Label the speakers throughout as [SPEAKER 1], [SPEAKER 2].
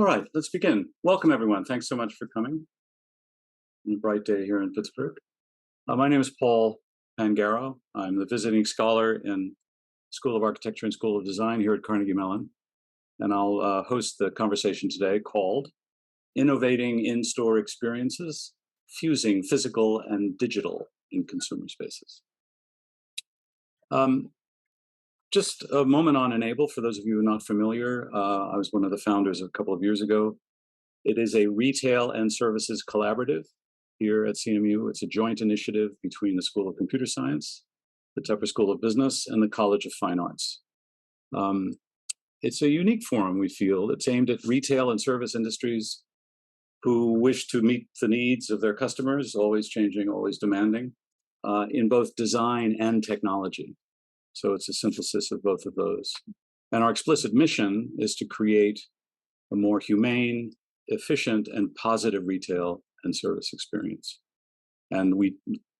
[SPEAKER 1] All right, let's begin. Welcome, everyone. Thanks so much for coming on a bright day here in Pittsburgh. My name is Paul Pangaro. I'm the visiting scholar in School of Architecture and School of Design here at Carnegie Mellon. And I'll host the conversation today called Innovating In-Store Experiences, Fusing Physical and Digital in Consumer Spaces. Just a moment on ENAiBLE, for those of you who are not familiar. I was one of the founders a couple of years ago. It is a retail and services collaborative here at CMU. It's a joint initiative between the School of Computer Science, the Tepper School of Business, and the College of Fine Arts. It's a unique forum, we feel. It's aimed at retail and service industries who wish to meet the needs of their customers, always changing, always demanding, in both design and technology. So it's a synthesis of both of those. And our explicit mission is to create a more humane, efficient, and positive retail and service experience. And we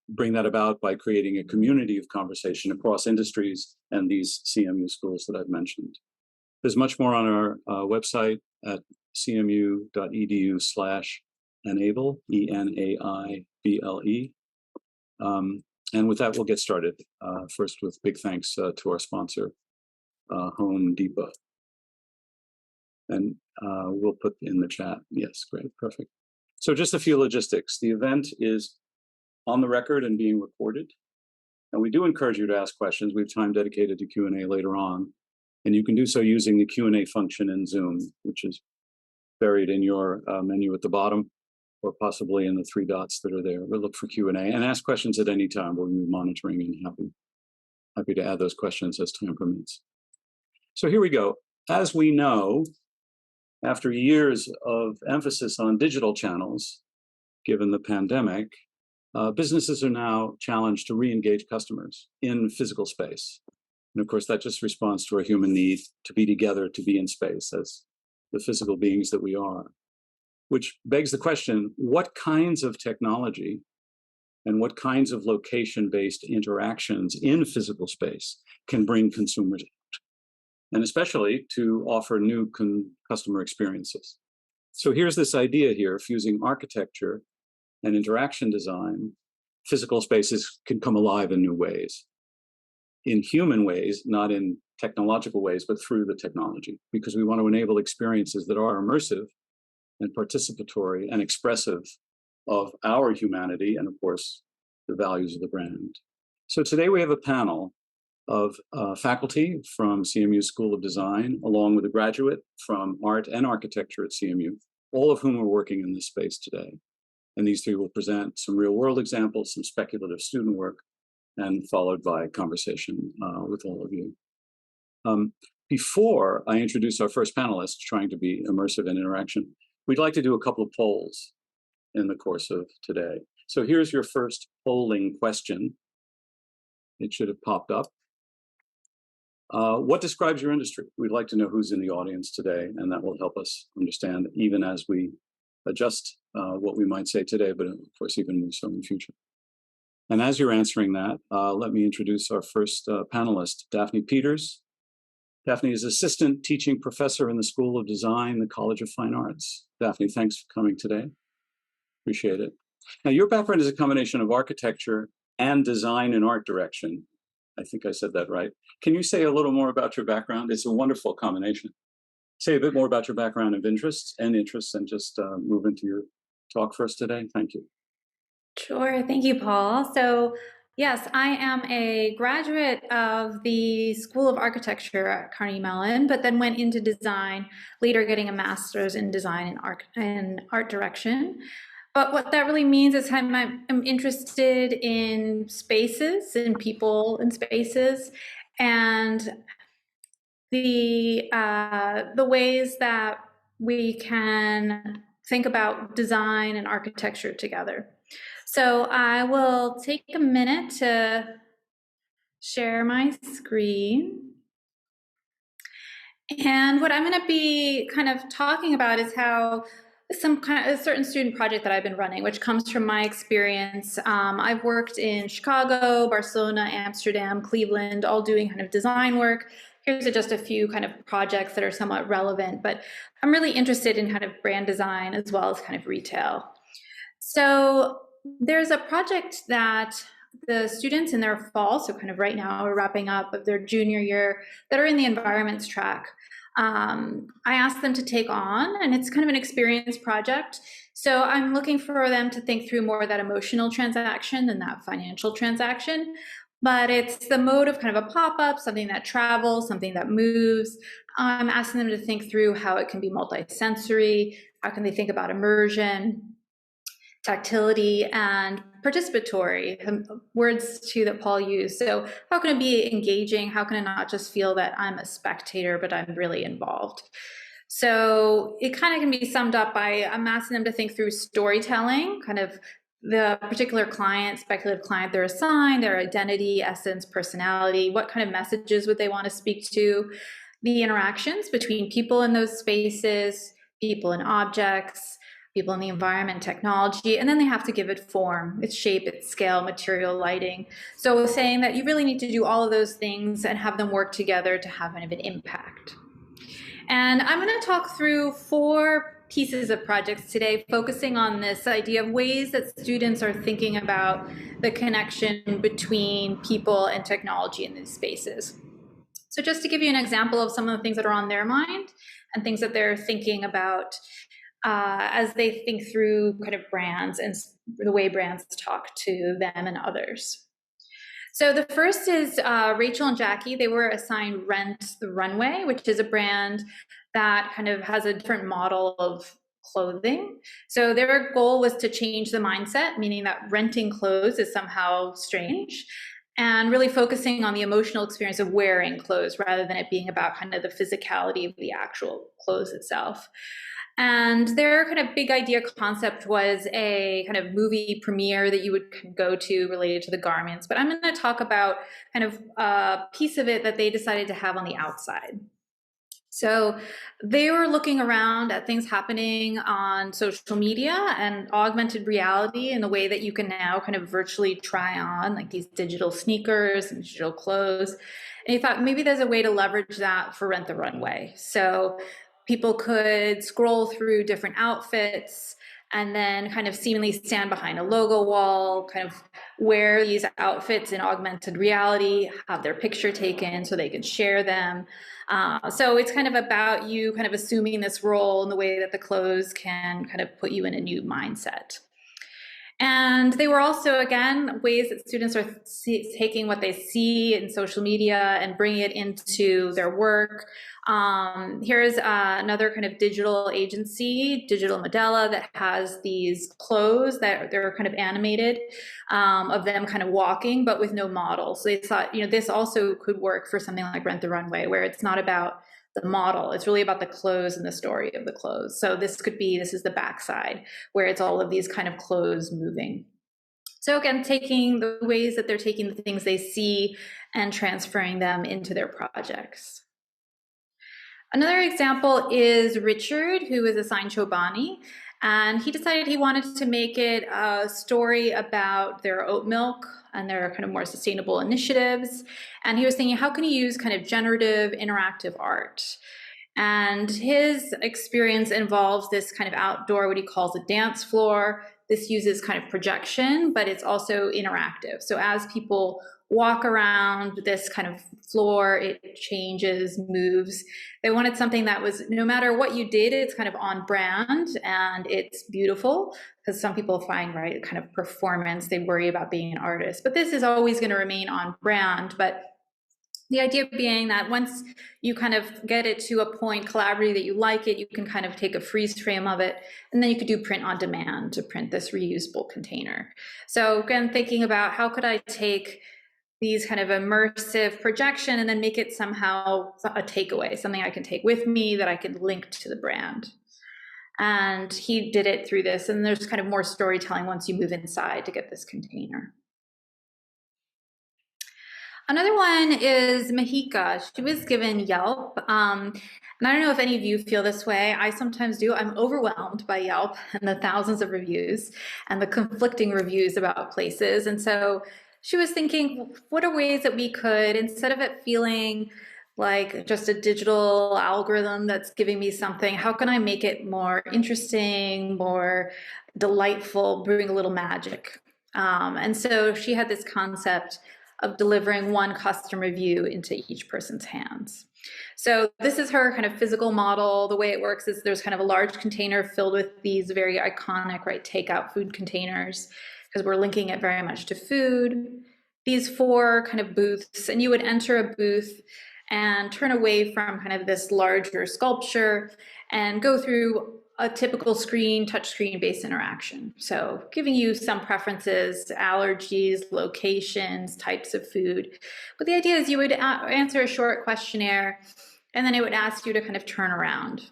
[SPEAKER 1] bring that about by creating a community of conversation across industries and these CMU schools that I've mentioned. There's much more on our website at cmu.edu/enable, ENAiBLE. And with that, we'll get started. First, with big thanks to our sponsor, Home Depot. And we'll put in the chat. Yes, great, perfect. So just a few logistics. The event is on the record and being recorded. And we do encourage you to ask questions. We have time dedicated to Q&A later on. And you can do so using the Q&A function in Zoom, which is buried in your menu at the bottom, or possibly in the three dots that are there. We'll look for Q&A and ask questions at any time. We'll be monitoring and happy to add those questions as time permits. So here we go. As we know, after years of emphasis on digital channels, given the pandemic, businesses are now challenged to re-engage customers in physical space. And of course, that just responds to our human need to be together, to be in space as the physical beings that we are. Which begs the question, what kinds of technology and what kinds of location-based interactions in physical space can bring consumers out, and especially to offer new customer experiences? So here's this idea here, fusing architecture and interaction design. Physical spaces can come alive in new ways, in human ways, not in technological ways, but through the technology, because we want to enable experiences that are immersive and participatory and expressive of our humanity and, of course, the values of the brand. So today we have a panel of faculty from CMU School of Design, along with a graduate from Art and Architecture at CMU, all of whom are working in this space today. And these three will present some real-world examples, some speculative student work, and followed by conversation with all of you. Before I introduce our first panelist, trying to be immersive in interaction, we'd like to do a couple of polls in the course of today. So here's your first polling question. It should have popped up. What describes your industry? We'd like to know who's in the audience today, and that will help us understand even as we adjust what we might say today, but of course even more so in the future. And as you're answering that, let me introduce our first panelist, Daphne Peters. Daphne is Assistant Teaching Professor in the School of Design, the College of Fine Arts. Daphne, thanks for coming today. Appreciate it. Now, your background is a combination of architecture and design and art direction. I think I said that right. Can you say a little more about your background? It's a wonderful combination. Say a bit more about your background of interests, and just move into your talk for us today. Thank you.
[SPEAKER 2] Sure. Thank you, Paul. So, yes, I am a graduate of the School of Architecture at Carnegie Mellon, but then went into design, later getting a master's in design and art direction. But what that really means is I'm interested in spaces, in people in spaces, and the ways that we can think about design and architecture together. So I will take a minute to share my screen. And what I'm going to be kind of talking about is how a certain student project that I've been running, which comes from my experience. I've worked in Chicago, Barcelona, Amsterdam, Cleveland, all doing kind of design work, here's just a few kind of projects that are somewhat relevant, but I'm really interested in kind of brand design as well as kind of retail. So there's a project that the students in their fall, so kind of right now we're wrapping up of their junior year, that are in the environments track. I asked them to take on, and it's kind of an experience project. So I'm looking for them to think through more of that emotional transaction than that financial transaction. But it's the mode of kind of a pop-up, something that travels, something that moves. I'm asking them to think through how it can be multi-sensory, how can they think about immersion, tactility, and participatory, words too that Paul used. So how can it be engaging? How can I not just feel that I'm a spectator, but I'm really involved? So it kind of can be summed up by, I'm asking them to think through storytelling, kind of the particular client, speculative client they're assigned, their identity, essence, personality, what kind of messages would they want to speak to, the interactions between people in those spaces, people and objects, people in the environment, technology, and then they have to give it form, its shape, its scale, material, lighting. So saying that you really need to do all of those things and have them work together to have kind of an impact. And I'm going to talk through 4 pieces of projects today, focusing on this idea of ways that students are thinking about the connection between people and technology in these spaces. So just to give you an example of some of the things that are on their mind and things that they're thinking about as they think through kind of brands and the way brands talk to them and others. So the first is Rachel and Jackie. They were assigned Rent the Runway, which is a brand that kind of has a different model of clothing. So their goal was to change the mindset, meaning that renting clothes is somehow strange, and really focusing on the emotional experience of wearing clothes rather than it being about kind of the physicality of the actual clothes itself. And their kind of big idea concept was a kind of movie premiere that you would go to related to the garments. But I'm going to talk about kind of a piece of it that they decided to have on the outside. So they were looking around at things happening on social media and augmented reality in the way that you can now kind of virtually try on like these digital sneakers and digital clothes. And he thought maybe there's a way to leverage that for Rent the Runway. So people could scroll through different outfits and then kind of seemingly stand behind a logo wall, kind of wear these outfits in augmented reality, have their picture taken so they can share them. So it's kind of about you kind of assuming this role in the way that the clothes can kind of put you in a new mindset. And they were also, again, ways that students are taking what they see in social media and bringing it into their work. Here's another kind of digital agency, Digital Modella, that has these clothes that they're kind of animated of them kind of walking, but with no model. So they thought, this also could work for something like Rent the Runway, where it's not about the model. It's really about the clothes and the story of the clothes. So this is the backside where it's all of these kind of clothes moving. So again, taking the ways that they're taking the things they see and transferring them into their projects. Another example is Richard, who is assigned Chobani, and he decided he wanted to make it a story about their oat milk and their kind of more sustainable initiatives. And he was thinking, how can he use kind of generative interactive art? And his experience involves this kind of outdoor, what he calls a dance floor. This uses kind of projection, but it's also interactive. So as people walk around this kind of floor, it changes, moves. They wanted something that was, no matter what you did, it's kind of on brand and it's beautiful, because some people find, right, kind of performance, they worry about being an artist. But this is always going to remain on brand. But the idea being that once you kind of get it to a point collaboratively that you like it, you can kind of take a freeze frame of it, and then you could do print on demand to print this reusable container. So again, thinking about how could I take these kind of immersive projection and then make it somehow a takeaway, something I can take with me that I can link to the brand. And he did it through this, and there's kind of more storytelling once you move inside to get this container. Another one is Mahika. She was given Yelp. And I don't know if any of you feel this way. I sometimes do. I'm overwhelmed by Yelp and the thousands of reviews and the conflicting reviews about places. And so she was thinking, what are ways that we could, instead of it feeling like just a digital algorithm that's giving me something. How can I make it more interesting, more delightful, bring a little magic? And so she had this concept of delivering one custom review into each person's hands. So this is her kind of physical model. The way it works is there's kind of a large container filled with these very iconic, right, takeout food containers, because we're linking it very much to food. These 4 kind of booths, and you would enter a booth and turn away from kind of this larger sculpture and go through a typical touchscreen based interaction. So giving you some preferences, allergies, locations, types of food. But the idea is you would answer a short questionnaire, and then it would ask you to kind of turn around.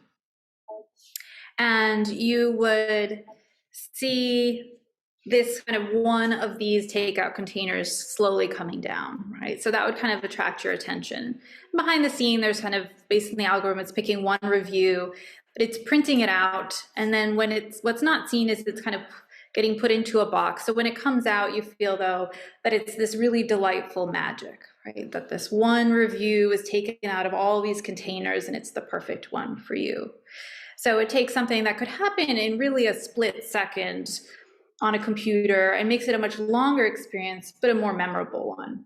[SPEAKER 2] And you would see this kind of one of these takeout containers slowly coming down, right? So that would kind of attract your attention. Behind the scene, there's kind of, based on the algorithm, it's picking one review, but it's printing it out. And then what's not seen is it's kind of getting put into a box. So when it comes out, you feel though that it's this really delightful magic, right? That this one review is taken out of all these containers and it's the perfect one for you. So it takes something that could happen in really a split second on a computer and makes it a much longer experience, but a more memorable one.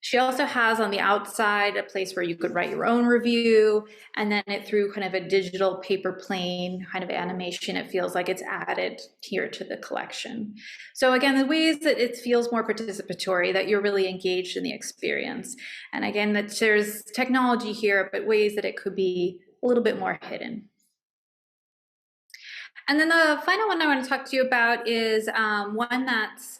[SPEAKER 2] She also has on the outside a place where you could write your own review, and then it through kind of a digital paper plane kind of animation, it feels like it's added here to the collection. So again, the ways that it feels more participatory, that you're really engaged in the experience. And again, that there's technology here, but ways that it could be a little bit more hidden. And then the final one I want to talk to you about is one that's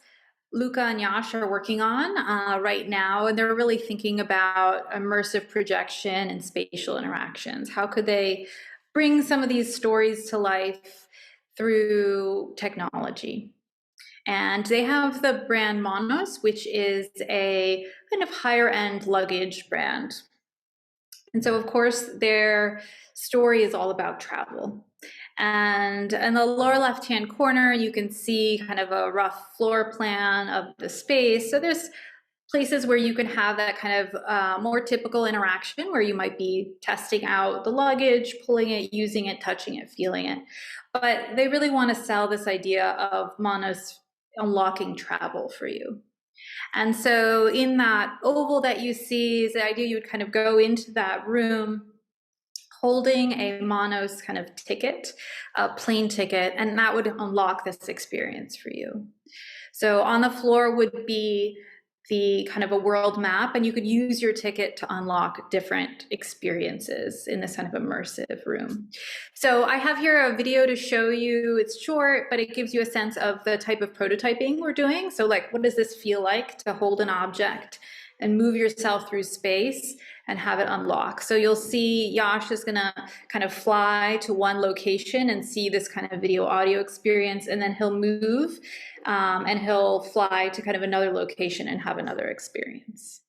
[SPEAKER 2] Luca and Yash are working on right now, and they're really thinking about immersive projection and spatial interactions. How could they bring some of these stories to life through technology? And they have the brand Monos, which is a kind of higher end luggage brand. And so, of course, their story is all about travel. And in the lower left-hand corner, you can see kind of a rough floor plan of the space. So there's places where you can have that kind of more typical interaction where you might be testing out the luggage, pulling it, using it, touching it, feeling it. But they really want to sell this idea of Monos unlocking travel for you. And so in that oval that you see is the idea you would kind of go into that room holding a Monos kind of ticket, a plane ticket, and that would unlock this experience for you. So on the floor would be the kind of a world map, and you could use your ticket to unlock different experiences in this kind of immersive room. So I have here a video to show you. It's short, but it gives you a sense of the type of prototyping we're doing. So like, what does this feel like to hold an object and move yourself through space and have it unlock? So you'll see Yash is gonna kind of fly to one location and see this kind of video audio experience, and then he'll move and he'll fly to kind of another location and have another experience.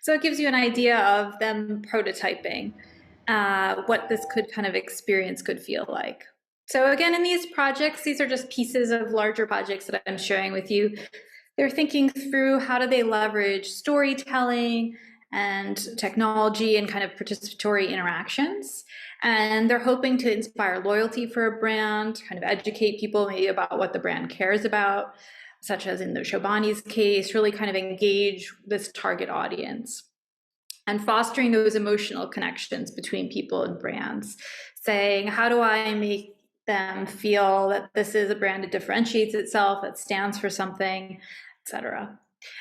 [SPEAKER 2] So it gives you an idea of them prototyping what this could kind of experience could feel like. So again, in these projects, these are just pieces of larger projects that I'm sharing with you. They're thinking through how do they leverage storytelling and technology and kind of participatory interactions. And they're hoping to inspire loyalty for a brand, kind of educate people maybe about what the brand cares about, such as in the Chobani's case, really kind of engage this target audience. And fostering those emotional connections between people and brands, saying, how do I make them feel that this is a brand that differentiates itself, that stands for something, etc.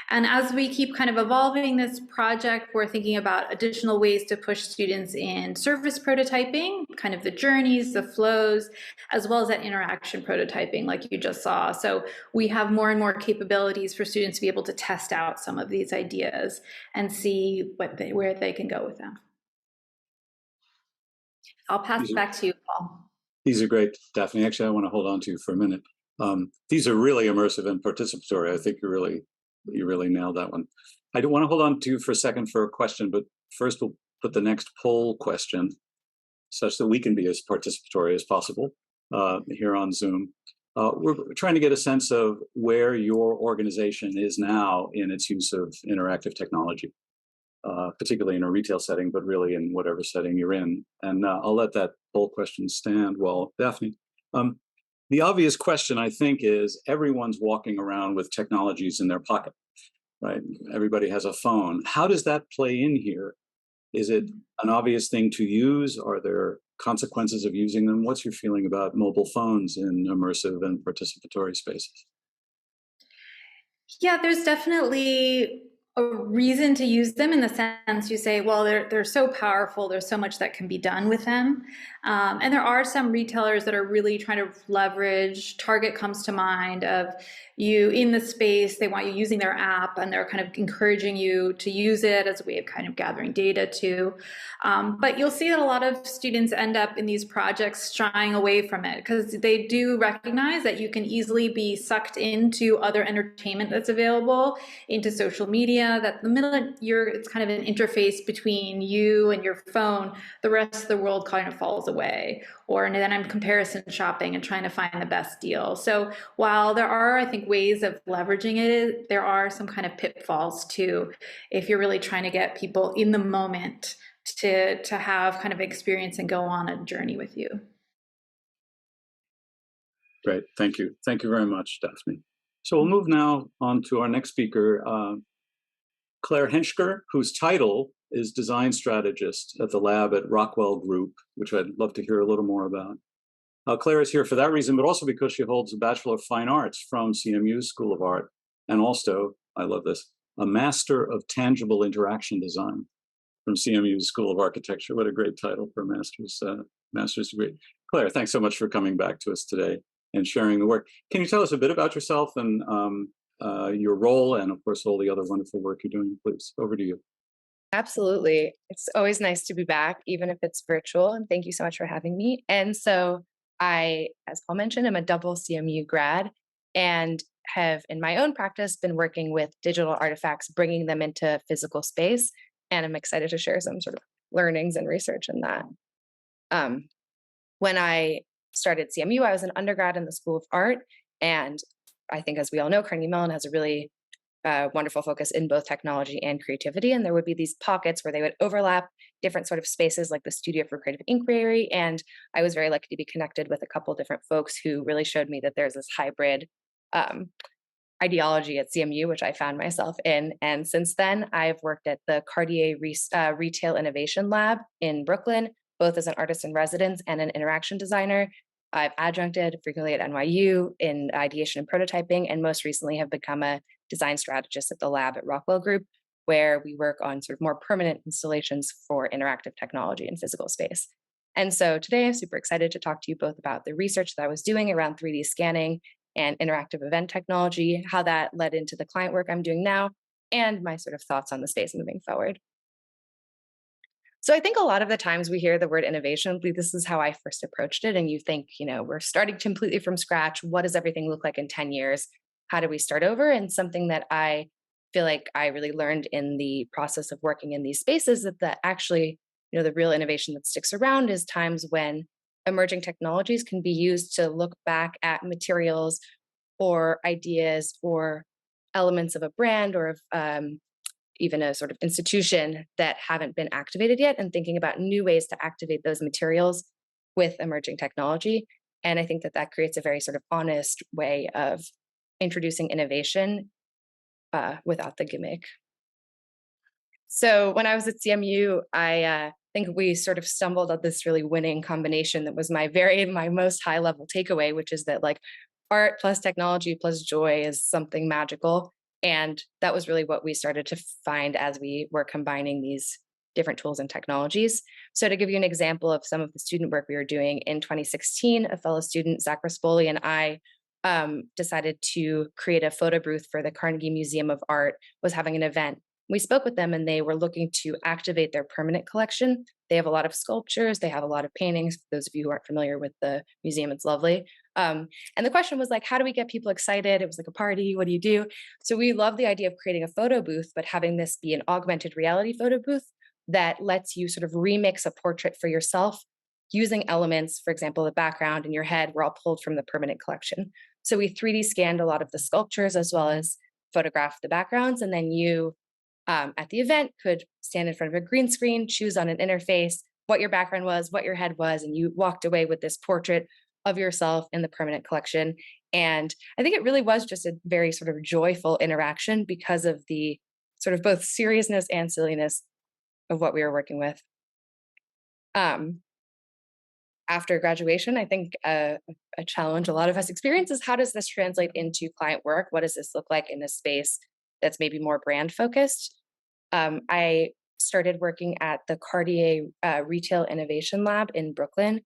[SPEAKER 2] And as we keep kind of evolving this project, we're thinking about additional ways to push students in service prototyping, kind of the journeys, the flows, as well as that interaction prototyping like you just saw. So we have more and more capabilities for students to be able to test out some of these ideas and see where they can go with them. I'll pass it back to you, Paul.
[SPEAKER 1] These are great, Daphne. Actually, I want to hold on to you for a minute. These are really immersive and participatory. I think you really nailed that one. I do want to hold on to you for a second for a question, but first we'll put the next poll question such that we can be as participatory as possible here on Zoom. We're trying to get a sense of where your organization is now in its use of interactive technology, particularly in a retail setting, but really in whatever setting you're in. And I'll let that poll question stand while Daphne. The obvious question, I think, is everyone's walking around with technologies in their pocket, right? Everybody has a phone. How does that play in here? Is it an obvious thing to use? Are there consequences of using them? What's your feeling about mobile phones in immersive and participatory spaces?
[SPEAKER 2] Yeah, there's definitely a reason to use them in the sense you say, well, they're so powerful. There's so much that can be done with them. And there are some retailers that are really trying to leverage, Target comes to mind, of you in the space, they want you using their app and they're kind of encouraging you to use it as a way of kind of gathering data too. But you'll see that a lot of students end up in these projects shying away from it because they do recognize that you can easily be sucked into other entertainment that's available, into social media, that the minute it's kind of an interface between you and your phone, the rest of the world kind of falls away. Or then I'm comparison shopping and trying to find the best deal. So while there are, I think, ways of leveraging it, there are some kind of pitfalls too, if you're really trying to get people in the moment to have kind of experience and go on a journey with you.
[SPEAKER 1] Great, thank you. Thank you very much, Daphne. So we'll move now on to our next speaker, Claire Henschker, whose title is Design Strategist at the lab at Rockwell Group, which I'd love to hear a little more about. Claire is here for that reason, but also because she holds a Bachelor of Fine Arts from CMU's School of Art, and also, I love this, a Master of Tangible Interaction Design from CMU's School of Architecture. What a great title for a master's degree. Claire, thanks so much for coming back to us today and sharing the work. Can you tell us a bit about yourself and your role, and of course all the other wonderful work you're doing? Please, over to you.
[SPEAKER 3] Absolutely. It's always nice to be back, even if it's virtual. And thank you so much for having me. And so I, as Paul mentioned, I'm a double CMU grad and have in my own practice been working with digital artifacts, bringing them into physical space. And I'm excited to share some sort of learnings and research in that. When I started CMU, I was an undergrad in the School of Art. And I think, as we all know, Carnegie Mellon has a really wonderful focus in both technology and creativity. And there would be these pockets where they would overlap different sort of spaces like the Studio for Creative Inquiry. And I was very lucky to be connected with a couple different folks who really showed me that there's this hybrid ideology at CMU, which I found myself in. And since then, I've worked at the Cartier Retail Innovation Lab in Brooklyn, both as an artist in residence and an interaction designer. I've adjuncted frequently at NYU in ideation and prototyping, and most recently have become a design strategist at the lab at Rockwell Group, where we work on sort of more permanent installations for interactive technology in physical space. And so today I'm super excited to talk to you both about the research that I was doing around 3D scanning and interactive event technology, how that led into the client work I'm doing now, and my sort of thoughts on the space moving forward. So I think a lot of the times we hear the word innovation, this is how I first approached it. And you think, we're starting completely from scratch. What does everything look like in 10 years? How do we start over? And something that I feel like I really learned in the process of working in these spaces that actually, the real innovation that sticks around is times when emerging technologies can be used to look back at materials or ideas or elements of a brand or of even a sort of institution that haven't been activated yet, and thinking about new ways to activate those materials with emerging technology. And I think that creates a very sort of honest way of introducing innovation without the gimmick. So when I was at CMU, I think we sort of stumbled at this really winning combination that was my most high level takeaway, which is that like art plus technology plus joy is something magical. And that was really what we started to find as we were combining these different tools and technologies. So to give you an example of some of the student work we were doing in 2016, a fellow student, Zach Rispoli, and I decided to create a photo booth for the Carnegie Museum of Art, was having an event. We spoke with them and they were looking to activate their permanent collection. They have a lot of sculptures, they have a lot of paintings. For those of you who aren't familiar with the museum, it's lovely. And the question was like, how do we get people excited? It was like a party, what do you do? So we love the idea of creating a photo booth, but having this be an augmented reality photo booth that lets you sort of remix a portrait for yourself using elements, for example, the background and your head were all pulled from the permanent collection. So we 3D scanned a lot of the sculptures as well as photographed the backgrounds. And then you, at the event, could stand in front of a green screen, choose on an interface what your background was, what your head was, and you walked away with this portrait of yourself in the permanent collection. And I think it really was just a very sort of joyful interaction because of the sort of both seriousness and silliness of what we were working with. After graduation, I think a challenge a lot of us experience is how does this translate into client work? What does this look like in a space that's maybe more brand focused? I started working at the Cartier Retail Innovation Lab in Brooklyn,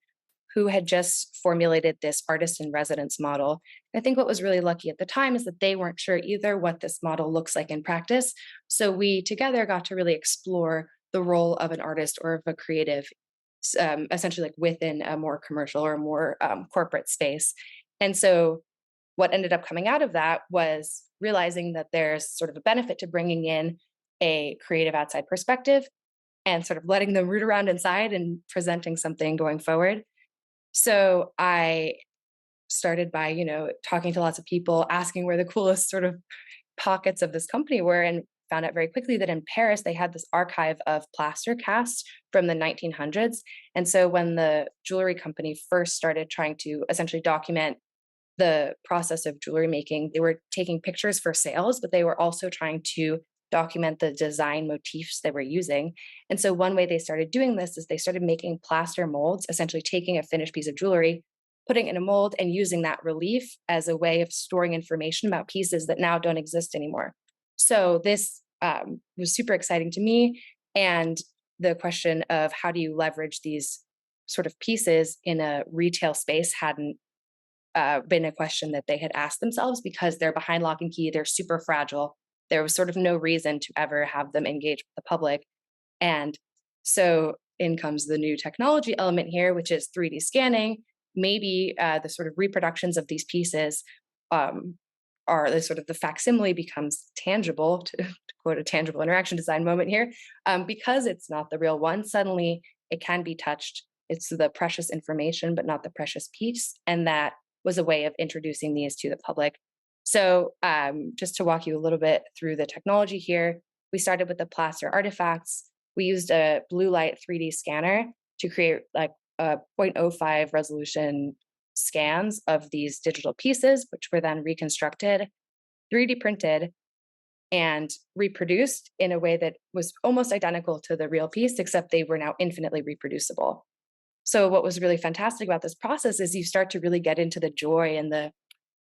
[SPEAKER 3] who had just formulated this artist in residence model. I think what was really lucky at the time is that they weren't sure either what this model looks like in practice. So we together got to really explore the role of an artist or of a creative, essentially like within a more commercial or more corporate space. And so what ended up coming out of that was realizing that there's sort of a benefit to bringing in a creative outside perspective and sort of letting them root around inside and presenting something going forward. So I started by, talking to lots of people, asking where the coolest sort of pockets of this company were, and found out very quickly that in Paris, they had this archive of plaster casts from the 1900s. And so when the jewelry company first started trying to essentially document the process of jewelry making, they were taking pictures for sales, but they were also trying to document the design motifs they were using. And so one way they started doing this is they started making plaster molds, essentially taking a finished piece of jewelry, putting it in a mold and using that relief as a way of storing information about pieces that now don't exist anymore. So this was super exciting to me. And the question of how do you leverage these sort of pieces in a retail space hadn't been a question that they had asked themselves because they're behind lock and key, they're super fragile. There was sort of no reason to ever have them engage with the public. And so in comes the new technology element here, which is 3D scanning. Maybe the sort of reproductions of these pieces are the sort of the facsimile becomes tangible, to quote a tangible interaction design moment here, because it's not the real one. Suddenly it can be touched. It's the precious information, but not the precious piece. And that was a way of introducing these to the public. So just to walk you a little bit through the technology here, we started with the plaster artifacts. We used a blue light 3D scanner to create like a 0.05 resolution scans of these digital pieces, which were then reconstructed, 3D printed, and reproduced in a way that was almost identical to the real piece, except they were now infinitely reproducible. So what was really fantastic about this process is you start to really get into the joy and the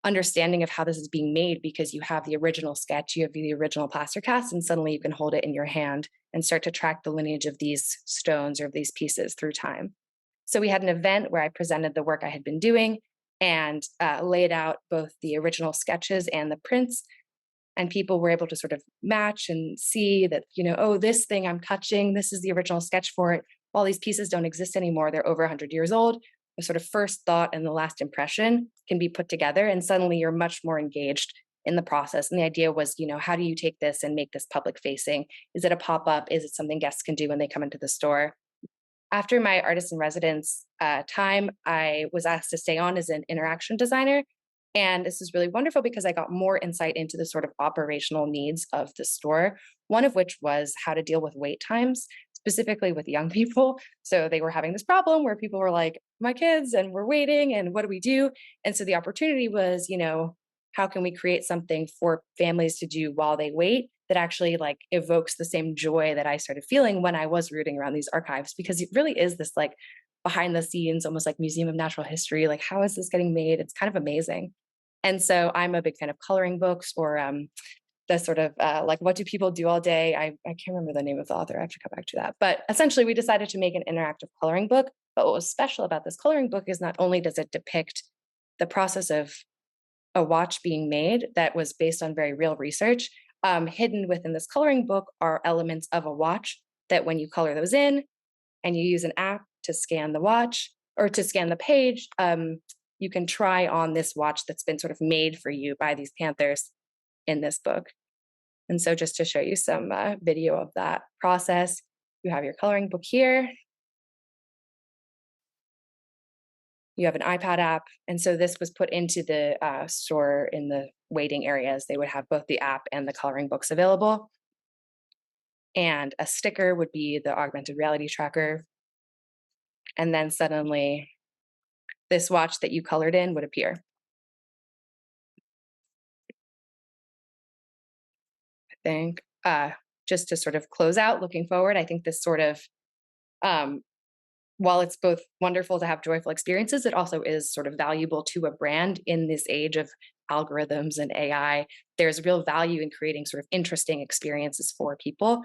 [SPEAKER 3] understanding of how this is being made because you have the original sketch, you have the original plaster cast, and suddenly you can hold it in your hand and start to track the lineage of these stones or of these pieces through time. So we had an event where I presented the work I had been doing and laid out both the original sketches and the prints. And people were able to sort of match and see that, oh, this thing I'm touching, this is the original sketch for it. While these pieces don't exist anymore, they're over 100 years old. The sort of first thought and the last impression can be put together, and suddenly you're much more engaged in the process. And the idea was, how do you take this and make this public facing? Is it a pop-up? Is it something guests can do when they come into the store? After my artist in residence time, I was asked to stay on as an interaction designer. And this is really wonderful because I got more insight into the sort of operational needs of the store, one of which was how to deal with wait times, specifically with young people. So they were having this problem where people were like, my kids, and we're waiting, and what do we do? And so the opportunity was, how can we create something for families to do while they wait that actually like evokes the same joy that I started feeling when I was rooting around these archives, because it really is this like behind the scenes, almost like Museum of Natural History. Like, how is this getting made? It's kind of amazing. And so I'm a big fan of coloring books or the sort of like, what do people do all day? I can't remember the name of the author. I have to come back to that. But essentially, we decided to make an interactive coloring book. But what was special about this coloring book is not only does it depict the process of a watch being made that was based on very real research, hidden within this coloring book are elements of a watch that when you color those in and you use an app to scan the watch or to scan the page, you can try on this watch that's been sort of made for you by these Panthers in this book. And so just to show you some video of that process, you have your coloring book here. You have an iPad app. And so this was put into the store in the waiting areas. They would have both the app and the coloring books available. And a sticker would be the augmented reality tracker. And then suddenly this watch that you colored in would appear. I think just to sort of close out, looking forward, I think this sort of, while it's both wonderful to have joyful experiences, it also is sort of valuable to a brand in this age of algorithms and AI. There's real value in creating sort of interesting experiences for people.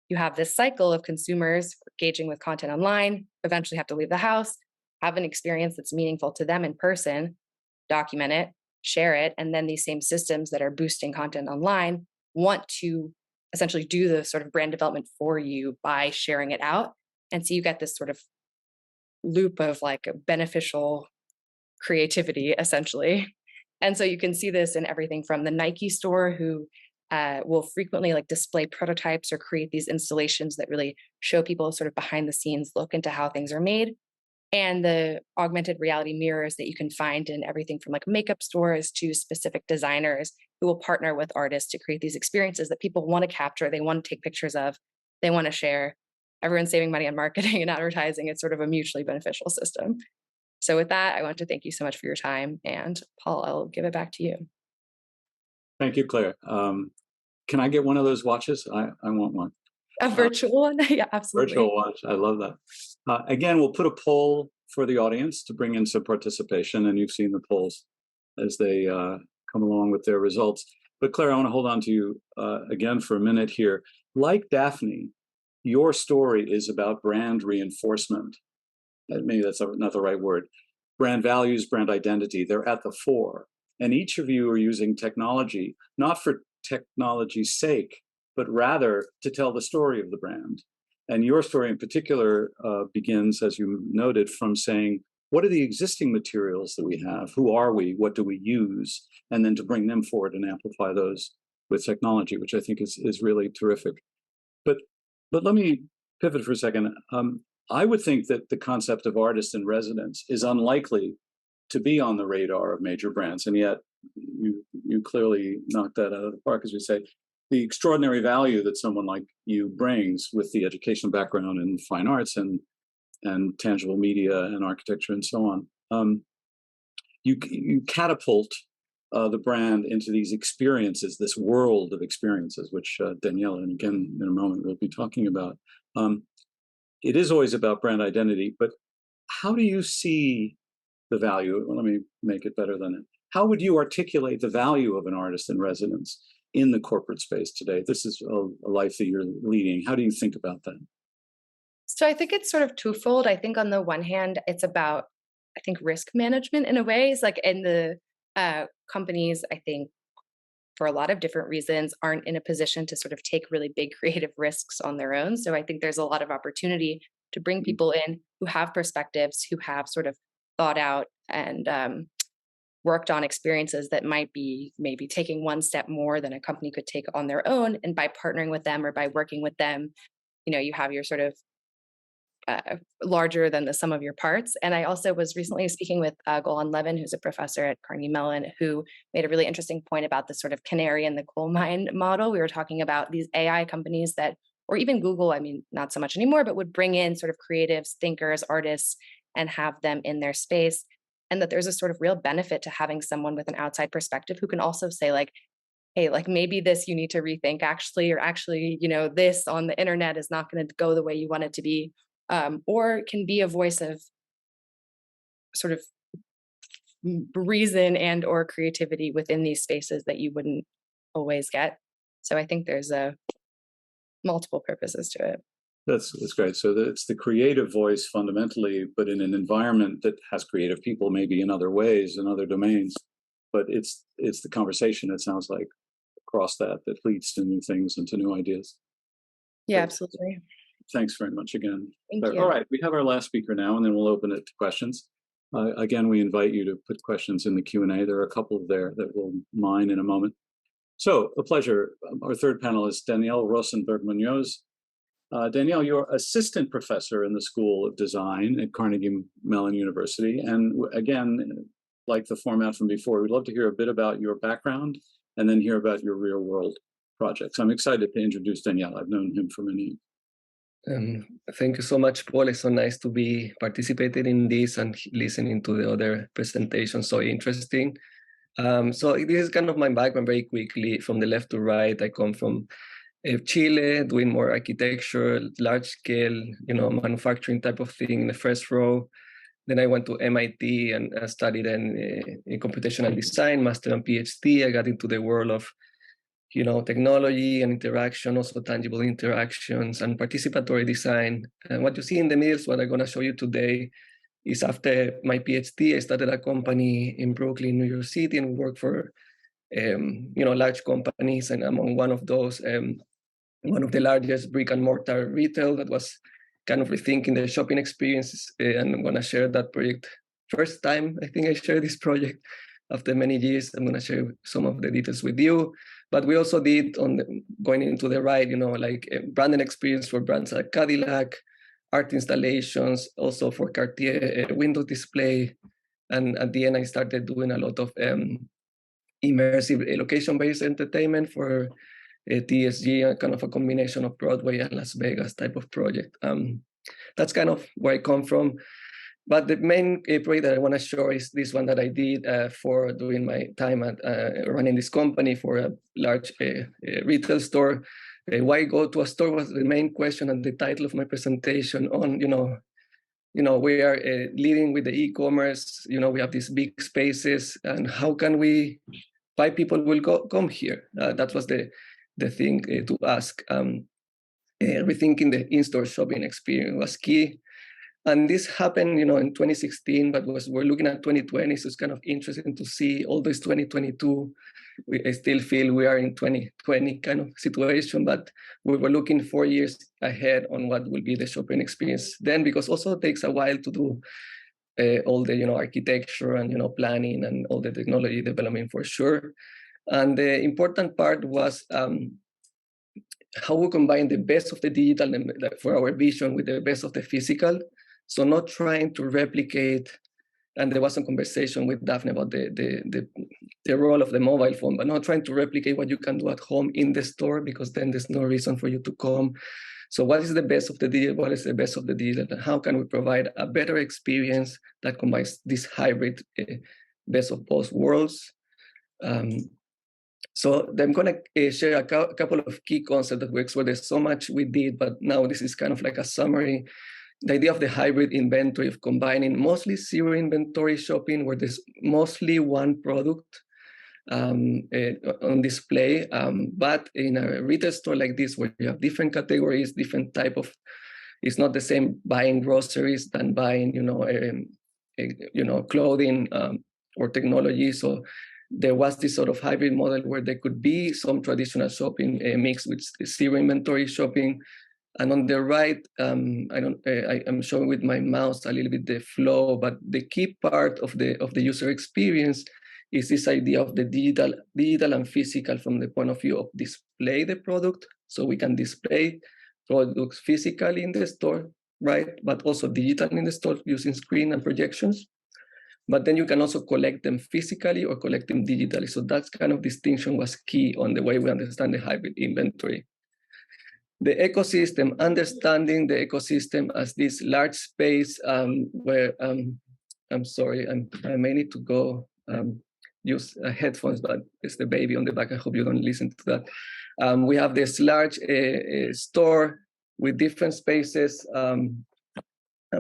[SPEAKER 3] You have this cycle of consumers engaging with content online, eventually have to leave the house, have an experience that's meaningful to them in person, document it, share it, and then these same systems that are boosting content online want to essentially do the sort of brand development for you by sharing it out. And so you get this sort of loop of like beneficial creativity, essentially. And so you can see this in everything from the Nike store, who will frequently like display prototypes or create these installations that really show people sort of behind the scenes look into how things are made, and the augmented reality mirrors that you can find in everything from like makeup stores to specific designers who will partner with artists to create these experiences that people want to capture, they want to take pictures of, they want to share. Everyone's saving money on marketing and advertising. It's sort of a mutually beneficial system. So with that, I want to thank you so much for your time. And Paul, I'll give it back to you.
[SPEAKER 1] Thank you, Claire. Can I get one of those watches? I want one.
[SPEAKER 3] A virtual one? Yeah, absolutely.
[SPEAKER 1] Virtual watch. I love that. Again, we'll put a poll for the audience to bring in some participation, and you've seen the polls as they come along with their results. But Claire, I want to hold on to you again for a minute here. Like Daphne, your story is about brand reinforcement. Maybe that's not the right word. Brand values, brand identity, they're at the fore. And each of you are using technology, not for technology's sake, but rather to tell the story of the brand. And your story in particular begins, as you noted, from saying, what are the existing materials that we have? Who are we? What do we use? And then to bring them forward and amplify those with technology, which I think is really terrific. But let me pivot for a second. I would think that the concept of artist in residence is unlikely to be on the radar of major brands, and yet you clearly knocked that out of the park, as we say. The extraordinary value that someone like you brings with the educational background in fine arts and tangible media and architecture and so on. You catapult the brand into these experiences, this world of experiences, which Danielle, and again in a moment, we'll be talking about. It is always about brand identity, but how do you see the value? Well, let me make it better than it. How would you articulate the value of an artist in residence in the corporate space today? This is a life that you're leading. How do you think about that?
[SPEAKER 3] So I think it's sort of twofold. I think on the one hand, it's about, I think, risk management in a way. It's like in the companies, I think, for a lot of different reasons, aren't in a position to sort of take really big creative risks on their own. So I think there's a lot of opportunity to bring people in who have perspectives, who have sort of thought out and worked on experiences that might be maybe taking one step more than a company could take on their own. And by partnering with them or by working with them, you have your sort of larger than the sum of your parts. And I also was recently speaking with Golan Levin, who's a professor at Carnegie Mellon, who made a really interesting point about the sort of canary in the coal mine model. We were talking about these AI companies that, or even Google, I mean, not so much anymore, but would bring in sort of creatives, thinkers, artists, and have them in their space. And that there's a sort of real benefit to having someone with an outside perspective who can also say like, hey, like maybe this you need to rethink actually, or actually, this on the internet is not going to go the way you want it to be. Or can be a voice of sort of reason and or creativity within these spaces that you wouldn't always get. So I think there's multiple purposes to it.
[SPEAKER 1] That's great. So it's the creative voice fundamentally, but in an environment that has creative people, maybe in other ways, in other domains. But it's the conversation, it sounds like, across that leads to new things and to new ideas.
[SPEAKER 3] Yeah,
[SPEAKER 1] Great.
[SPEAKER 3] absolutely.
[SPEAKER 1] Thanks very much again.
[SPEAKER 3] Thank you.
[SPEAKER 1] All right, we have our last speaker now, and then we'll open it to questions. Again, we invite you to put questions in the Q&A. There are a couple there that we'll mine in a moment. So, a pleasure. Our third panelist, Danielle Rosenberg-Munoz. Danielle, you're assistant professor in the School of Design at Carnegie Mellon University. And again, like the format from before, we'd love to hear a bit about your background and then hear about your real world projects. I'm excited to introduce Danielle. I've known him for many years.
[SPEAKER 4] Thank you so much, Paul. It's so nice to be participating in this and listening to the other presentations. So interesting. So this is kind of my background very quickly from the left to right. I come from Chile, doing more architecture, large scale, manufacturing type of thing in the first row. Then I went to MIT and studied in computational design, master and PhD. I got into the world of technology and interaction, also tangible interactions and participatory design. And what you see in the middle is what I'm going to show you today. Is after my PhD, I started a company in Brooklyn, New York City, and worked for large companies. And among one of those, one of the largest brick and mortar retail that was kind of rethinking the shopping experiences. And I'm going to share that project. First time I think I share this project after many years. I'm going to share some of the details with you. But we also did going into the right, branding experience for brands like Cadillac, art installations, also for Cartier window display. And at the end, I started doing a lot of immersive location-based entertainment for TSG, kind of a combination of Broadway and Las Vegas type of project. That's kind of where I come from. But the main project that I want to show is this one that I did for doing my time at running this company for a large retail store. Why go to a store was the main question and the title of my presentation on, we are leading with the e-commerce, we have these big spaces, and how can why people will come here? That was the thing to ask. Rethinking the in-store shopping experience was key. And this happened, in 2016, but we're looking at 2020, so it's kind of interesting to see all this 2022. I still feel we are in 2020 kind of situation, but we were looking 4 years ahead on what will be the shopping experience then, because also it takes a while to do all the, architecture and, planning and all the technology development for sure. And the important part was how we combine the best of the digital for our vision with the best of the physical. So not trying to replicate, and there was some conversation with Daphne about the role of the mobile phone, but not trying to replicate what you can do at home in the store, because then there's no reason for you to come. So what is the best of the digital? What is the best of the digital? And how can we provide a better experience that combines this hybrid best of both worlds? So I'm going to share a couple of key concepts that we explored. There's so much we did, but now this is kind of like a summary. The idea of the hybrid inventory, of combining mostly zero inventory shopping, where there's mostly one product on display, but in a retail store like this, where you have different categories, different type of, it's not the same buying groceries than buying, clothing or technology. So there was this sort of hybrid model where there could be some traditional shopping mixed with zero inventory shopping. And on the right, I'm showing with my mouse a little bit the flow, but the key part of the user experience is this idea of the digital and physical from the point of view of display the product. So we can display products physically in the store, right? But also digital in the store using screen and projections. But then you can also collect them physically or collect them digitally. So that's kind of distinction was key on the way we understand the hybrid inventory. The ecosystem, understanding the ecosystem as this large space where, I'm sorry, I may need to go use headphones, but it's the baby on the back. I hope you don't listen to that. We have this large store with different spaces. I'm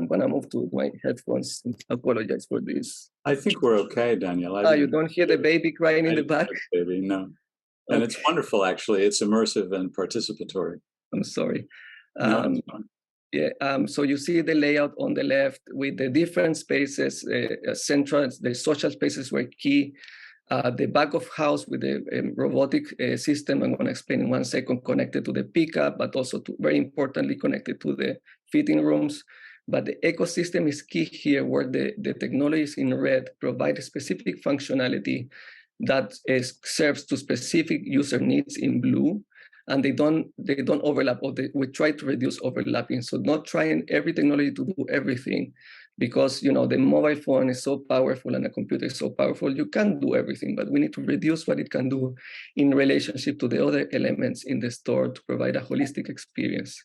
[SPEAKER 4] gonna move to my headphones. Apologize for this.
[SPEAKER 1] I think we're okay, Daniel.
[SPEAKER 4] You don't hear the baby crying in the back?
[SPEAKER 1] Baby, no. And it's wonderful, actually. It's immersive and participatory.
[SPEAKER 4] I'm sorry.
[SPEAKER 1] No, it's fine.
[SPEAKER 4] Yeah, so you see the layout on the left with the different spaces, central, the social spaces were key. The back of house with the robotic system, I'm going to explain in 1 second, connected to the pickup, but also very importantly connected to the fitting rooms. But the ecosystem is key here, where the technologies in red provide a specific functionality that serves to specific user needs in blue, and they don't overlap, or we try to reduce overlapping. So not trying every technology to do everything, because the mobile phone is so powerful and a computer is so powerful, you can't do everything, but we need to reduce what it can do in relationship to the other elements in the store to provide a holistic experience.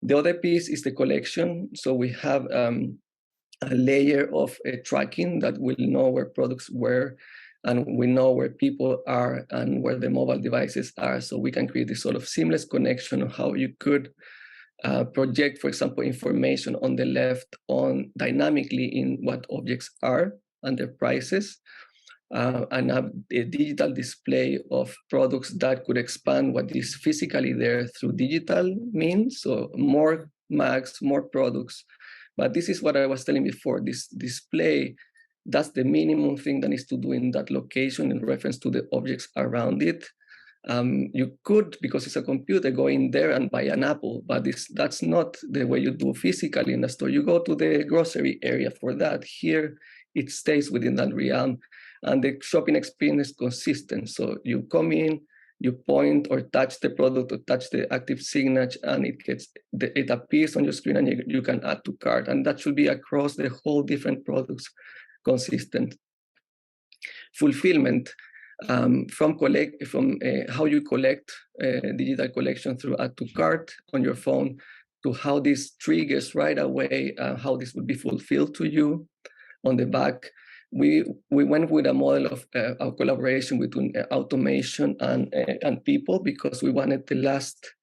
[SPEAKER 4] The other piece is the collection. So we have a layer of tracking that will know where products were, and we know where people are and where the mobile devices are. So we can create this sort of seamless connection of how you could project, for example, information on the left on dynamically in what objects are and their prices, and have a digital display of products that could expand what is physically there through digital means. So more mags, more products. But this is what I was telling before, this display, that's the minimum thing that needs to do in that location in reference to the objects around it. You could, because it's a computer, go in there and buy an apple, but that's not the way you do physically in the store. You go to the grocery area for that. Here, it stays within that realm, and the shopping experience is consistent. So you come in, you point or touch the product or touch the active signature, and it appears on your screen, and you can add to cart, and that should be across the whole different products, consistent. Fulfillment. From how you collect digital collection through add to cart on your phone, to how this triggers right away how this would be fulfilled to you on the back. We went with a model of a collaboration between automation and people, because we wanted the last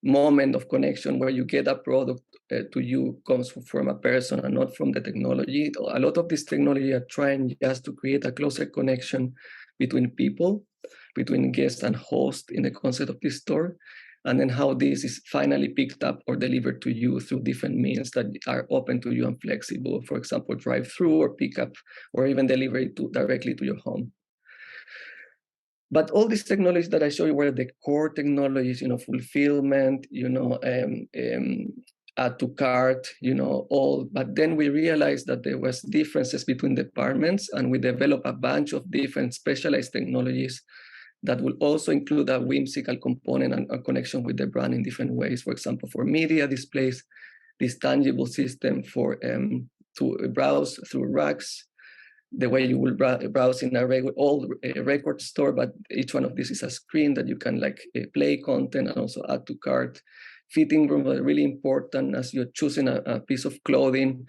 [SPEAKER 4] moment of connection where you get a product to you comes from a person and not from the technology. A lot of this technology are trying just to create a closer connection between people, between guest and host in the concept of this store, and then how this is finally picked up or delivered to you through different means that are open to you and flexible. For example, drive-through or pickup, or even delivery directly to your home. But all these technologies that I show you were the core technologies, fulfillment, add to cart, all. But then we realized that there was differences between departments, and we developed a bunch of different specialized technologies that will also include a whimsical component and a connection with the brand in different ways. For example, for media displays, this tangible system for to browse through racks, the way you will browse in a record store, but each one of these is a screen that you can play content and also add to cart. Fitting room are really important. As you're choosing a piece of clothing,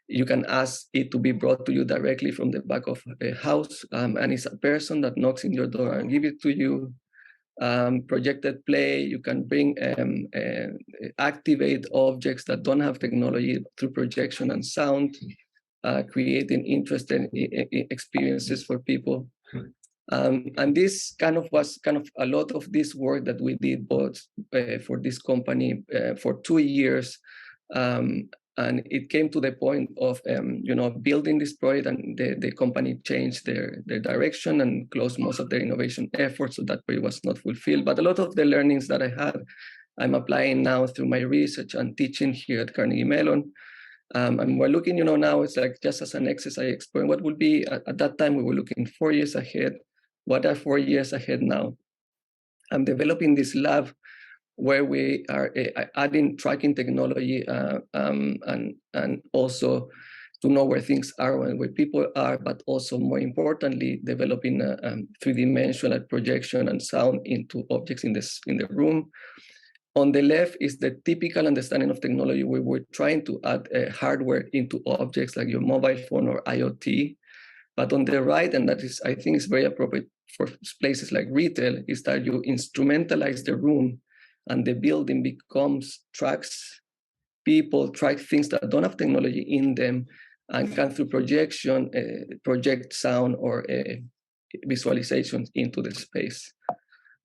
[SPEAKER 4] you can ask it to be brought to you directly from the back of a house, and it's a person that knocks in your door and give it to you. Projected play, you can bring activate objects that don't have technology through projection and sound, creating interesting experiences for people. And this was a lot of this work that we did both for this company for 2 years. And it came to the point of building this project, and the company changed their direction and closed most of their innovation efforts, so that project was not fulfilled. But a lot of the learnings that I had, I'm applying now through my research and teaching here at Carnegie Mellon. And we're looking, now it's just as an exercise, exploring what will be, at that time we were looking 4 years ahead. What are 4 years ahead now? I'm developing this lab where we are adding tracking technology and also to know where things are and where people are, but also more importantly, developing a three-dimensional projection and sound into objects in the room. On the left is the typical understanding of technology, where we're trying to add hardware into objects like your mobile phone or IoT. But on the right, and that is, I think, is very appropriate for places like retail, is that you instrumentalize the room, and the building tracks people, track things that don't have technology in them, and can through projection project sound or visualizations into the space.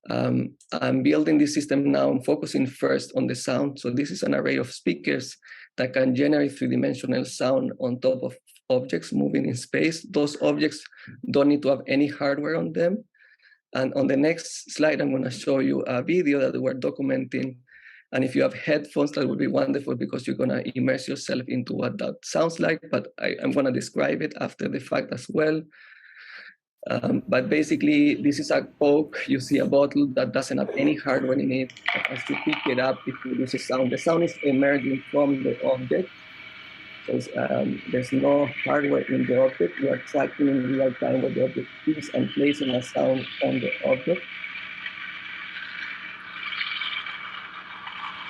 [SPEAKER 4] I'm building this system now. I'm focusing first on the sound. So this is an array of speakers that can generate three-dimensional sound on top of objects moving in space. Those objects don't need to have any hardware on them. And on the next slide, I'm going to show you a video that we're documenting. And if you have headphones, that would be wonderful because you're going to immerse yourself into what that sounds like. But I'm going to describe it after the fact as well. But basically, this is a Coke. You see a bottle that doesn't have any hardware in it. As you pick it up, it produces sound. The sound is emerging from the object. So there's no hardware in the object. You are tracking in real time what the object is and placing a sound on the object.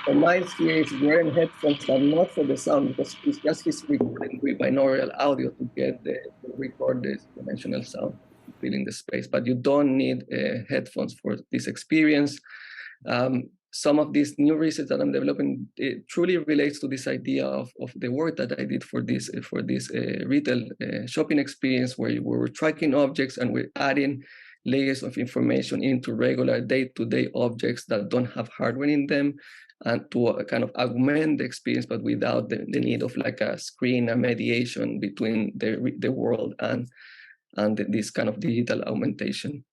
[SPEAKER 4] So Miles here is wearing headphones, but not for the sound, because it's just his recording with binaural audio to get the record the dimensional sound, filling the space. But you don't need headphones for this experience. Some of this new research that I'm developing, it truly relates to this idea of the work that I did for this retail shopping experience, where we were tracking objects and we're adding layers of information into regular day-to-day objects that don't have hardware in them, and to kind of augment the experience, but without the need of like a screen, a mediation between the world and this kind of digital augmentation.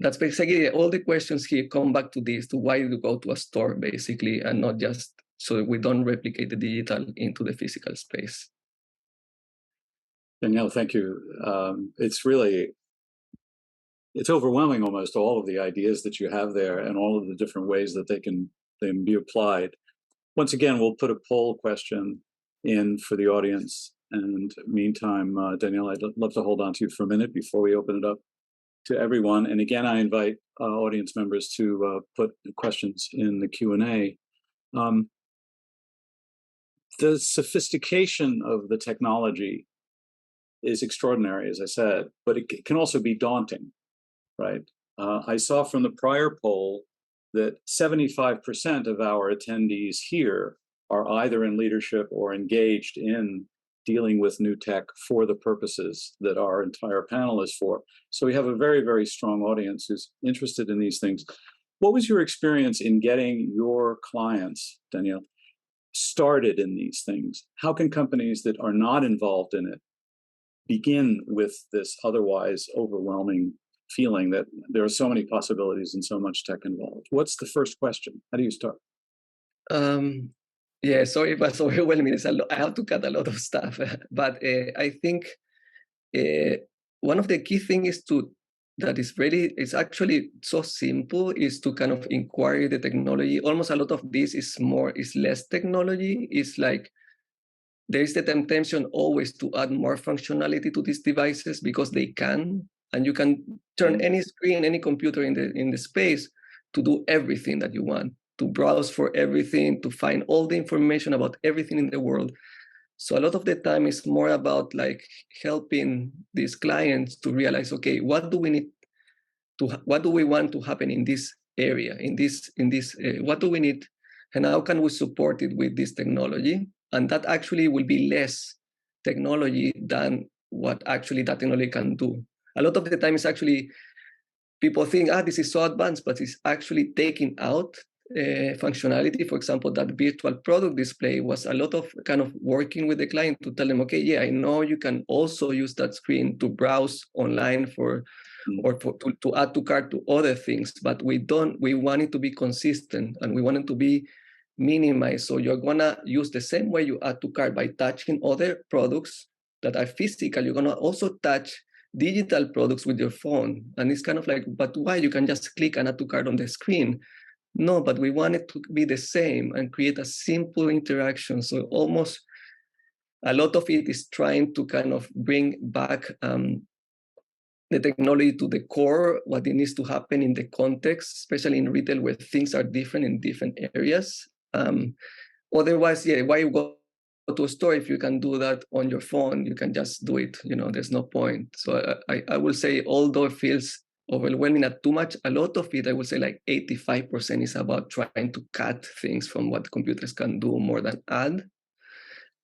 [SPEAKER 4] That's basically all the questions here come back to this, to why you go to a store, basically, and not just so we don't replicate the digital into the physical space.
[SPEAKER 1] Danielle, thank you. It's overwhelming almost, all of the ideas that you have there and all of the different ways that they can be applied. Once again, we'll put a poll question in for the audience. And meantime, Danielle, I'd love to hold on to you for a minute before we open it up to everyone. And again, I invite audience members to put questions in the Q&A. The sophistication of the technology is extraordinary, as I said, but it can also be daunting, right? I saw from the prior poll that 75% of our attendees here are either in leadership or engaged in dealing with new tech for the purposes that our entire panel is for. So we have a very, very strong audience who's interested in these things. What was your experience in getting your clients, Danielle, started in these things? How can companies that are not involved in it begin with this otherwise overwhelming feeling that there are so many possibilities and so much tech involved? What's the first question? How do you start?
[SPEAKER 4] Yeah, sorry, it was overwhelming. I have to cut a lot of stuff, but I think one of the key things that is actually so simple is to kind of inquire the technology. Almost a lot of this is less technology. It's like there is the temptation always to add more functionality to these devices because they can, and you can turn any screen, any computer in the space to do everything that you want, to browse for everything, to find all the information about everything in the world. So a lot of the time is more about like helping these clients to realize, okay, what do we want to happen in this area, what do we need, and how can we support it with this technology? And that actually will be less technology than what actually that technology can do. A lot of the time, it's actually people think, this is so advanced, but it's actually taking out functionality. For example, that virtual product display was a lot of kind of working with the client to tell them, okay, yeah, I know you can also use that screen to browse online to add to cart to other things, but we want it to be consistent and we want it to be minimized. So you're gonna use the same way you add to cart by touching other products that are physical. You're gonna also touch digital products with your phone. And it's kind of like, but why? You can just click and add to cart on the screen. No, but we want it to be the same and create a simple interaction. So almost a lot of it is trying to kind of bring back the technology to the core, what it needs to happen in the context, especially in retail where things are different in different areas. Otherwise, yeah, why you go to a store if you can do that on your phone? You can just do it. There's no point. So I will say, although it feels overwhelming at too much, a lot of it, I would say like 85% is about trying to cut things from what computers can do more than add,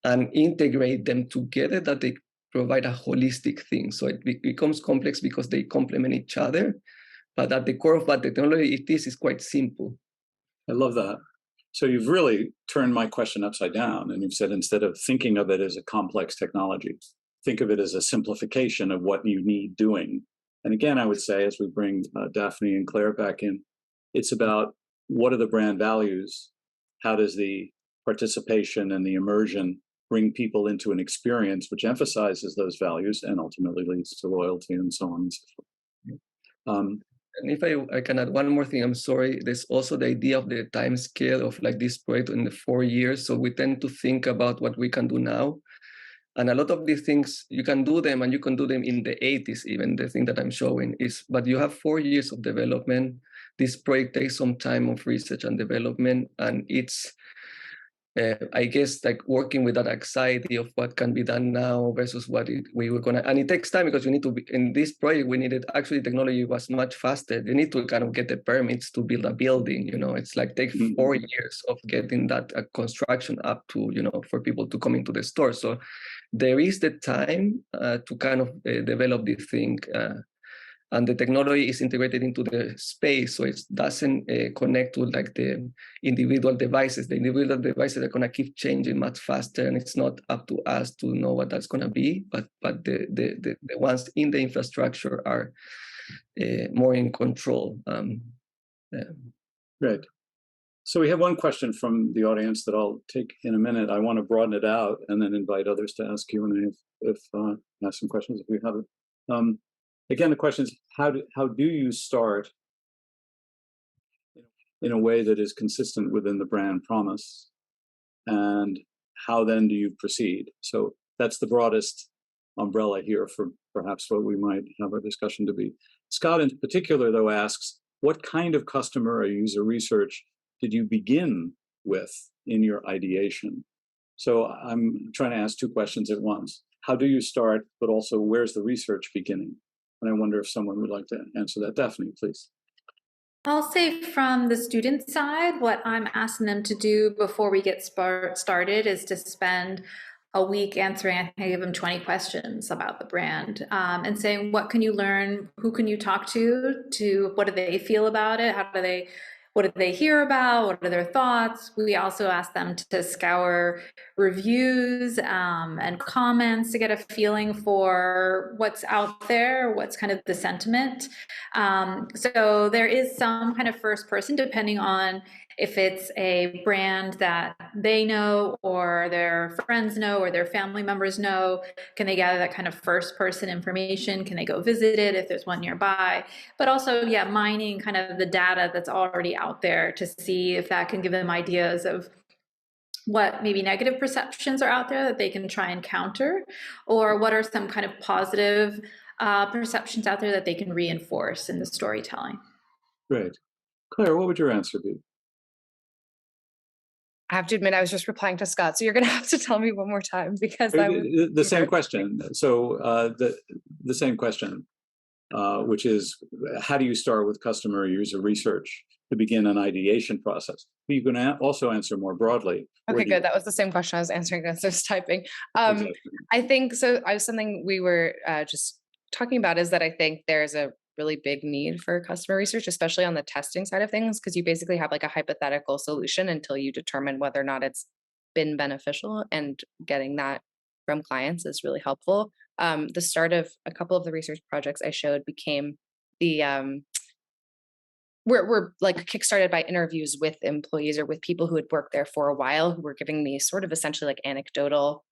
[SPEAKER 4] and integrate them together that they provide a holistic thing. So it becomes complex because they complement each other. But at the core of what the technology it is quite simple.
[SPEAKER 1] I love that. So you've really turned my question upside down, and you've said instead of thinking of it as a complex technology, think of it as a simplification of what you need doing. And again, I would say, as we bring Daphne and Claire back in, it's about what are the brand values? How does the participation and the immersion bring people into an experience which emphasizes those values and ultimately leads to loyalty and so on and so forth.
[SPEAKER 4] And if I can add one more thing, I'm sorry, there's also the idea of the time scale of like this project in the 4 years. So we tend to think about what we can do now. And a lot of these things, you can do them and you can do them in the 80s, even the thing that I'm showing is, but you have 4 years of development. This project takes some time of research and development, and it's, I guess, like working with that anxiety of what can be done now versus what we were gonna, and it takes time because you need to be, in this project, we needed, actually technology was much faster. You need to kind of get the permits to build a building, it's like take 4 years of getting that construction up to, for people to come into the store. So there is the time to kind of develop this thing. And the technology is integrated into the space, so it doesn't connect to like the individual devices. The individual devices are gonna keep changing much faster, and it's not up to us to know what that's gonna be. But the ones in the infrastructure are more in control.
[SPEAKER 1] Great. So we have one question from the audience that I'll take in a minute. I want to broaden it out and then invite others to ask Q&A if ask some questions if we have it. Again, the question is, how do you start in a way that is consistent within the brand promise? And how then do you proceed? So that's the broadest umbrella here for perhaps what we might have our discussion to be. Scott in particular, though, asks, what kind of customer or user research did you begin with in your ideation? So I'm trying to ask two questions at once. How do you start, but also where's the research beginning? And I wonder if someone would like to answer that. Daphne, please.
[SPEAKER 2] I'll say from the student side, what I'm asking them to do before we get started is to spend a week answering. I give them 20 questions about the brand and saying, what can you learn? Who can you talk to? What do they feel about it? What did they hear about? What are their thoughts? We also ask them to scour reviews and comments to get a feeling for what's out there, what's kind of the sentiment. So there is some kind of first person, depending on if it's a brand that they know or their friends know or their family members know. Can they gather that kind of first person information? Can they go visit it if there's one nearby? But also, yeah, mining kind of the data that's already out there to see if that can give them ideas of what maybe negative perceptions are out there that they can try and counter, or what are some kind of positive perceptions out there that they can reinforce in the storytelling.
[SPEAKER 1] Great. Claire, what would your answer be?
[SPEAKER 3] I have to admit, I was just replying to Scott, so you're going to have to tell me one more time because
[SPEAKER 1] the same question. So the same question, which is, how do you start with customer user research to begin an ideation process? But you can also answer more broadly.
[SPEAKER 3] Okay, good. That was the same question I was answering as I was typing.
[SPEAKER 1] Exactly.
[SPEAKER 3] I think so. Something we were just talking about is that I think there's a really big need for customer research, especially on the testing side of things, because you basically have like a hypothetical solution until you determine whether or not it's been beneficial, and getting that from clients is really helpful. The start of a couple of the research projects I showed became the we're like kickstarted by interviews with employees or with people who had worked there for a while, who were giving me sort of essentially like anecdotal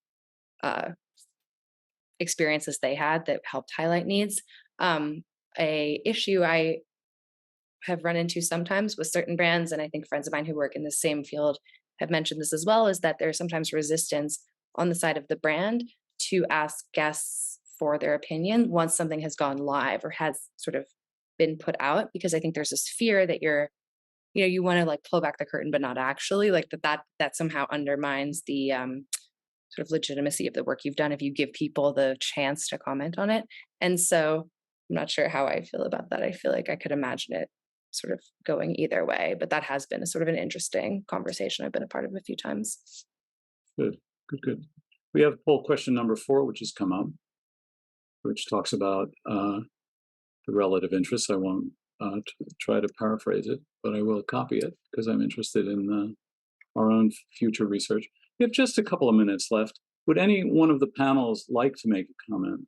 [SPEAKER 3] experiences they had that helped highlight needs. A issue I have run into sometimes with certain brands, and I think friends of mine who work in the same field have mentioned this as well, is that there's sometimes resistance on the side of the brand to ask guests for their opinion once something has gone live or has sort of been put out, because I think there's this fear that you want to like pull back the curtain, but not actually, like that somehow undermines the sort of legitimacy of the work you've done if you give people the chance to comment on it. And so I'm not sure how I feel about that. I feel like I could imagine it sort of going either way, but that has been a sort of an interesting conversation I've been a part of a few times.
[SPEAKER 1] Good. We have poll question number 4, which has come up, which talks about the relative interests. I won't to try to paraphrase it, but I will copy it because I'm interested in our own future research. We have just a couple of minutes left. Would any one of the panels like to make a comment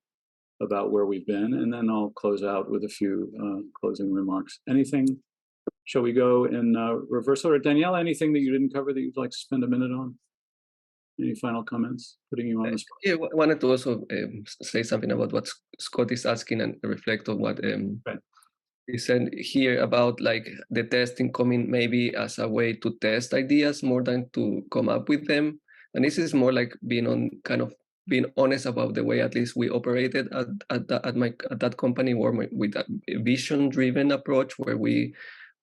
[SPEAKER 1] about where we've been? And then I'll close out with a few closing remarks. Anything? Shall we go in reverse order? Danielle, anything that you didn't cover that you'd like to spend a minute on? Any final comments? Putting you on the spot.
[SPEAKER 4] Yeah, I wanted to also say something about what Scott is asking and reflect on what
[SPEAKER 1] Right.
[SPEAKER 4] he said here about like the testing coming maybe as a way to test ideas more than to come up with them. And this is more like being honest about the way at least we operated at that company, with a vision-driven approach where we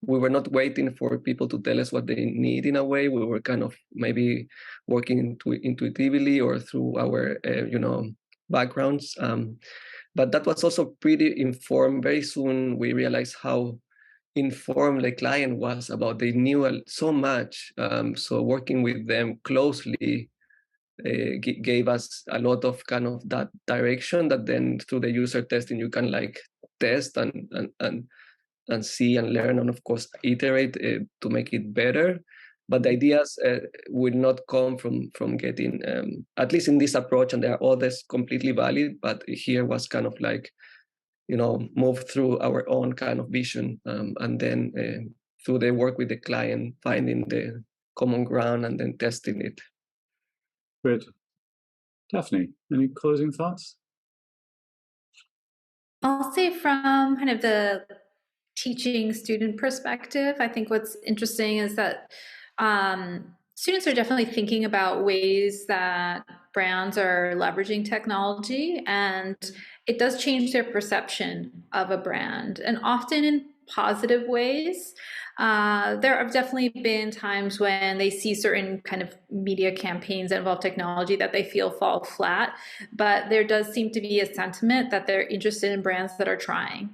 [SPEAKER 4] were not waiting for people to tell us what they need in a way. We were kind of maybe working intuitively or through our backgrounds. But that was also pretty informed. Very soon we realized how informed the client was about. They knew so much. So working with them closely gave us a lot of kind of that direction that then through the user testing you can like test and see and learn and of course iterate to make it better. But the ideas will not come from getting, at least in this approach, and there are others completely valid, but here was kind of like, move through our own kind of vision, and then through the work with the client, finding the common ground and then testing it.
[SPEAKER 1] Great. Daphne, any closing thoughts?
[SPEAKER 2] I'll say from kind of the teaching student perspective, I think what's interesting is that students are definitely thinking about ways that brands are leveraging technology, and it does change their perception of a brand, and often in positive ways. There have definitely been times when they see certain kind of media campaigns that involve technology that they feel fall flat, but there does seem to be a sentiment that they're interested in brands that are trying,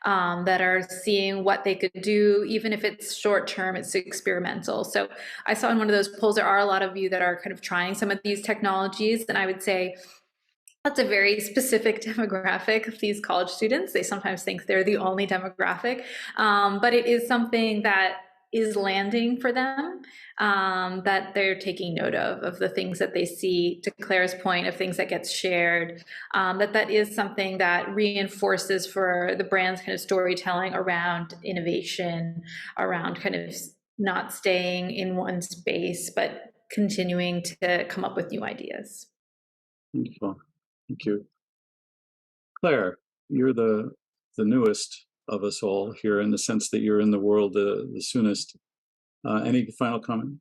[SPEAKER 2] that are seeing what they could do, even if it's short term, it's experimental. So I saw in one of those polls, there are a lot of you that are kind of trying some of these technologies, and I would say that's a very specific demographic of these college students. They sometimes think they're the only demographic, but it is something that is landing for them, that they're taking note of the things that they see, to Claire's point, of things that gets shared, that is something that reinforces for the brand's kind of storytelling around innovation, around kind of not staying in one space, but continuing to come up with new ideas.
[SPEAKER 1] Wonderful. Thank you. Claire, you're the newest of us all here in the sense that you're in the world the soonest. Any final comment?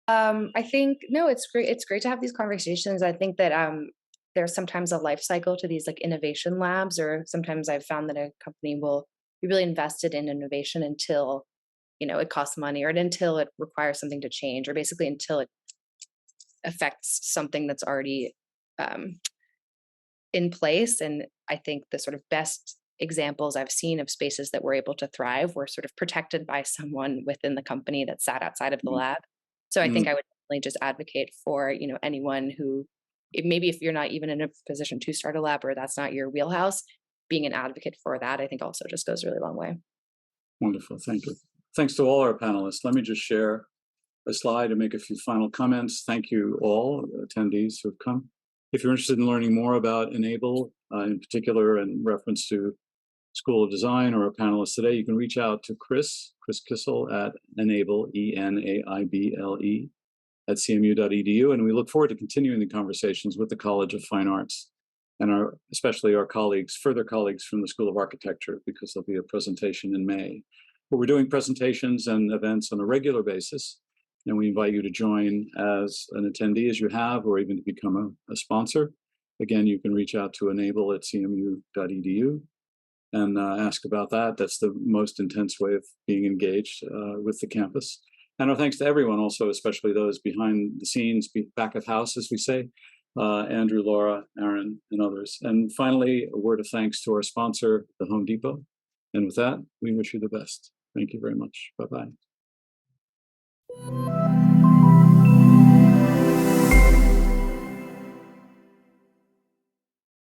[SPEAKER 3] I think, no, it's great. It's great to have these conversations. I think that there's sometimes a life cycle to these like innovation labs, or sometimes I've found that a company will be really invested in innovation until, it costs money, or until it requires something to change, or basically until it affects something that's already in place. And I think the sort of best examples I've seen of spaces that were able to thrive were sort of protected by someone within the company that sat outside of the lab. So I think I would definitely just advocate for, anyone who, maybe if you're not even in a position to start a lab, or that's not your wheelhouse, being an advocate for that, I think also just goes a really long way.
[SPEAKER 1] Wonderful. Thank you. Thanks to all our panelists. Let me just share a slide and make a few final comments. Thank you all attendees who have come. If you're interested in learning more about ENAiBLE, in particular in reference to School of Design or our panelists today, you can reach out to Chris Kissel at ENAiBLE, ENAiBLE, at cmu.edu. And we look forward to continuing the conversations with the College of Fine Arts and especially our further colleagues from the School of Architecture, because there'll be a presentation in May. But we're doing presentations and events on a regular basis, and we invite you to join as an attendee, as you have, or even to become a sponsor. Again, you can reach out to ENAiBLE at cmu.edu and ask about that. That's the most intense way of being engaged with the campus. And our thanks to everyone also, especially those behind the scenes, back of house, as we say, Andrew, Laura, Aaron, and others. And finally, a word of thanks to our sponsor, the Home Depot. And with that, we wish you the best. Thank you very much. Bye-bye.